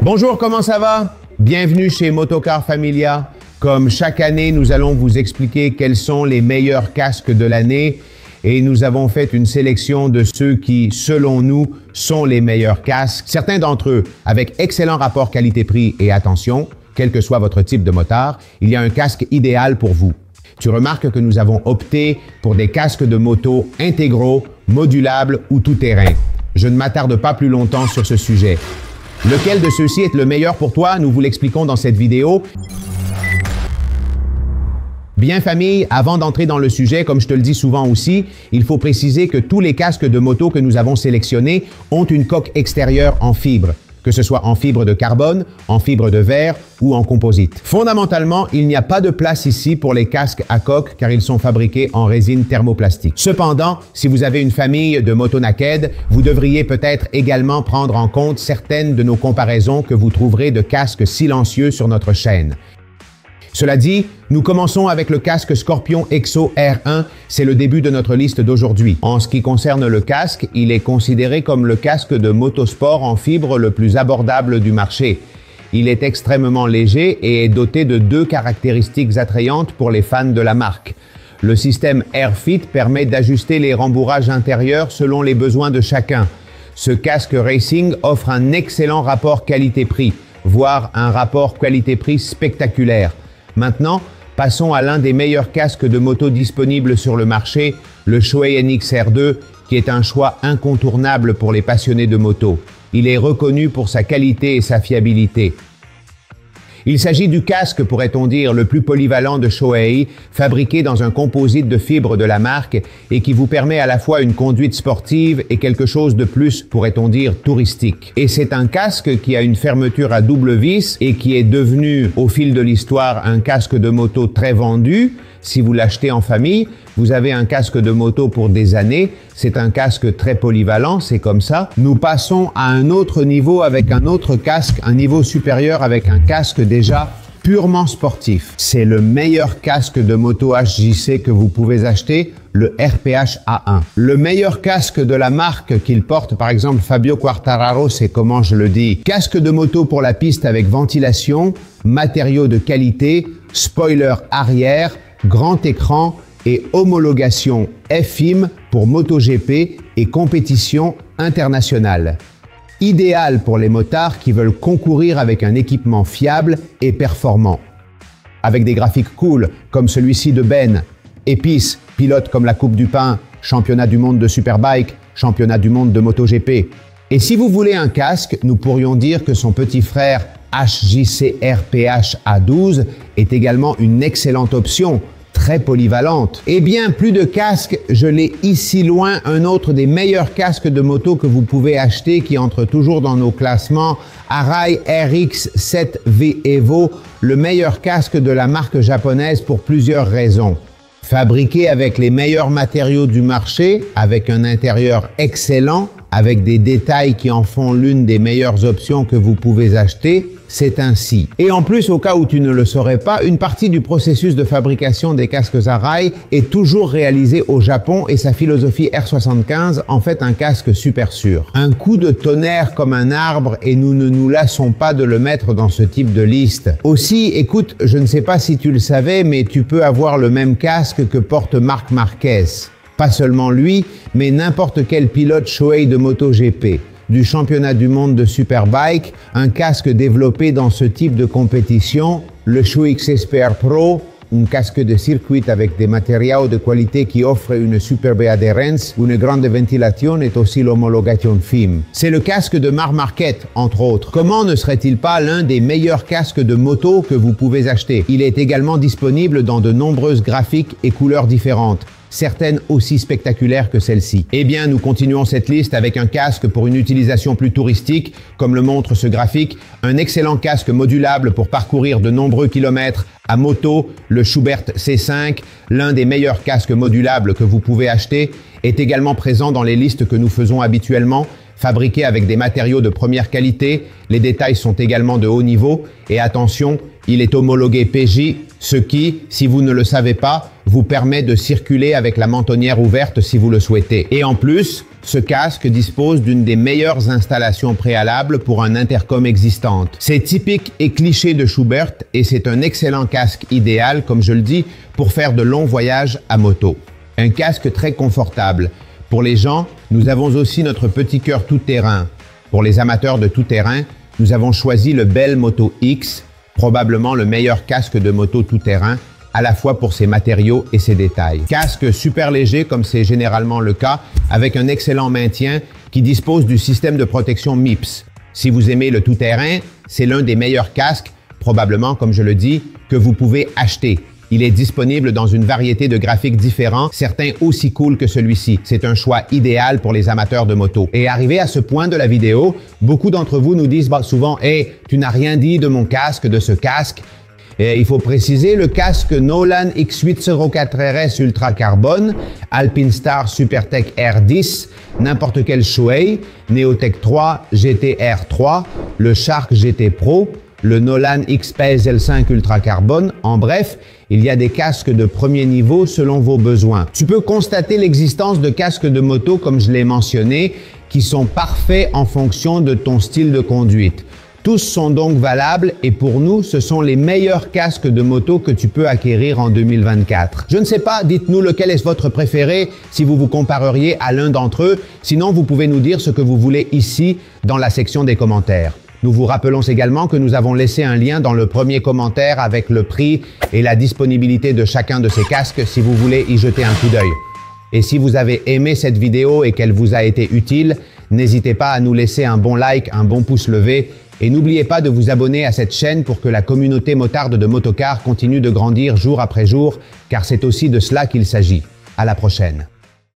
Bonjour, comment ça va? Bienvenue chez Motocar Familia. Comme chaque année, nous allons vous expliquer quels sont les meilleurs casques de l'année et nous avons fait une sélection de ceux qui, selon nous, sont les meilleurs casques. Certains d'entre eux, avec excellent rapport qualité-prix et attention, quel que soit votre type de motard, il y a un casque idéal pour vous. Tu remarques que nous avons opté pour des casques de moto intégraux, modulables ou tout-terrain. Je ne m'attarde pas plus longtemps sur ce sujet. Lequel de ceux-ci est le meilleur pour toi? Nous vous l'expliquons dans cette vidéo. Bien famille, avant d'entrer dans le sujet, comme je te le dis souvent aussi, il faut préciser que tous les casques de moto que nous avons sélectionnés ont une coque extérieure en fibre, que ce soit en fibre de carbone, en fibre de verre ou en composite. Fondamentalement, il n'y a pas de place ici pour les casques à coque car ils sont fabriqués en résine thermoplastique. Cependant, si vous avez une famille de moto naked, vous devriez peut-être également prendre en compte certaines de nos comparaisons que vous trouverez de casques silencieux sur notre chaîne. Cela dit, nous commençons avec le casque Scorpion Exo R1, c'est le début de notre liste d'aujourd'hui. En ce qui concerne le casque, il est considéré comme le casque de motosport en fibre le plus abordable du marché. Il est extrêmement léger et est doté de deux caractéristiques attrayantes pour les fans de la marque. Le système AirFit permet d'ajuster les rembourrages intérieurs selon les besoins de chacun. Ce casque racing offre un excellent rapport qualité-prix, voire un rapport qualité-prix spectaculaire. Maintenant, passons à l'un des meilleurs casques de moto disponibles sur le marché, le Shoei NX-R2, qui est un choix incontournable pour les passionnés de moto. Il est reconnu pour sa qualité et sa fiabilité. Il s'agit du casque, pourrait-on dire, le plus polyvalent de Shoei, fabriqué dans un composite de fibres de la marque et qui vous permet à la fois une conduite sportive et quelque chose de plus, pourrait-on dire, touristique. Et c'est un casque qui a une fermeture à double vis et qui est devenu, au fil de l'histoire, un casque de moto très vendu. Si vous l'achetez en famille, vous avez un casque de moto pour des années. C'est un casque très polyvalent, c'est comme ça. Nous passons à un autre niveau avec un autre casque, un niveau supérieur avec un casque déjà purement sportif. C'est le meilleur casque de moto HJC que vous pouvez acheter, le RPH A1. Le meilleur casque de la marque qu'il porte, par exemple Fabio Quartararo, c'est comment je le dis. Casque de moto pour la piste avec ventilation, matériaux de qualité, spoiler arrière, grand écran et homologation FIM pour MotoGP et compétition internationale. Idéal pour les motards qui veulent concourir avec un équipement fiable et performant. Avec des graphiques cool comme celui-ci de Ben, Épice, pilote comme la Coupe du Pain, championnat du monde de Superbike, championnat du monde de MotoGP. Et si vous voulez un casque, nous pourrions dire que son petit frère HJC RPH A12 est également une excellente option, très polyvalente. Eh bien, plus de casques, je l'ai ici loin, un autre des meilleurs casques de moto que vous pouvez acheter qui entre toujours dans nos classements, Arai RX7V Evo, le meilleur casque de la marque japonaise pour plusieurs raisons. Fabriqué avec les meilleurs matériaux du marché, avec un intérieur excellent, avec des détails qui en font l'une des meilleures options que vous pouvez acheter, c'est ainsi. Et en plus, au cas où tu ne le saurais pas, une partie du processus de fabrication des casques Arai est toujours réalisée au Japon et sa philosophie R75 en fait un casque super sûr. Un coup de tonnerre comme un arbre et nous ne nous lassons pas de le mettre dans ce type de liste. Aussi, écoute, je ne sais pas si tu le savais, mais tu peux avoir le même casque que porte Marc Marquez. Pas seulement lui, mais n'importe quel pilote Shoei de MotoGP. Du championnat du monde de Superbike, un casque développé dans ce type de compétition, le Shoei XSPR Pro, un casque de circuit avec des matériaux de qualité qui offrent une superbe adhérence, une grande ventilation et aussi l'homologation FIM. C'est le casque de Marc Marquez, entre autres. Comment ne serait-il pas l'un des meilleurs casques de moto que vous pouvez acheter? Il est également disponible dans de nombreuses graphiques et couleurs différentes, certaines aussi spectaculaires que celle-ci. Eh bien, nous continuons cette liste avec un casque pour une utilisation plus touristique, comme le montre ce graphique, un excellent casque modulable pour parcourir de nombreux kilomètres à moto, le Schubert C5, l'un des meilleurs casques modulables que vous pouvez acheter, est également présent dans les listes que nous faisons habituellement, fabriqué avec des matériaux de première qualité, les détails sont également de haut niveau et attention, il est homologué PJ, ce qui, si vous ne le savez pas, vous permet de circuler avec la mentonnière ouverte si vous le souhaitez. Et en plus, Ce casque dispose d'une des meilleures installations préalables pour un intercom existante. C'est typique et cliché de Schubert et c'est un excellent casque idéal, comme je le dis, pour faire de longs voyages à moto. Un casque très confortable. Pour les gens, nous avons aussi notre petit cœur tout-terrain. Pour les amateurs de tout-terrain, nous avons choisi le Bell Moto X, probablement le meilleur casque de moto tout-terrain, à la fois pour ses matériaux et ses détails. Casque super léger comme c'est généralement le cas, avec un excellent maintien qui dispose du système de protection MIPS. Si vous aimez le tout-terrain, c'est l'un des meilleurs casques, probablement comme je le dis, que vous pouvez acheter. Il est disponible dans une variété de graphiques différents, certains aussi cool que celui-ci. C'est un choix idéal pour les amateurs de moto. Et arrivé à ce point de la vidéo, beaucoup d'entre vous nous disent souvent « Hey, tu n'as rien dit de mon casque, de ce casque ». Et il faut préciser, le casque Nolan X804RS Ultra Carbone, Alpinestar Supertech R10, n'importe quel Shuei, Neotech 3, GT-R 3, le Shark GT Pro, le Nolan XPS L5 Ultra Carbone. En bref, il y a des casques de premier niveau selon vos besoins. Tu peux constater l'existence de casques de moto, comme je l'ai mentionné, qui sont parfaits en fonction de ton style de conduite. Tous sont donc valables et pour nous, ce sont les meilleurs casques de moto que tu peux acquérir en 2024. Je ne sais pas, dites-nous lequel est votre préféré si vous vous compareriez à l'un d'entre eux. Sinon, vous pouvez nous dire ce que vous voulez ici dans la section des commentaires. Nous vous rappelons également que nous avons laissé un lien dans le premier commentaire avec le prix et la disponibilité de chacun de ces casques si vous voulez y jeter un coup d'œil. Et si vous avez aimé cette vidéo et qu'elle vous a été utile, n'hésitez pas à nous laisser un bon like, un bon pouce levé et n'oubliez pas de vous abonner à cette chaîne pour que la communauté motarde de Motocar continue de grandir jour après jour, car c'est aussi de cela qu'il s'agit. À la prochaine.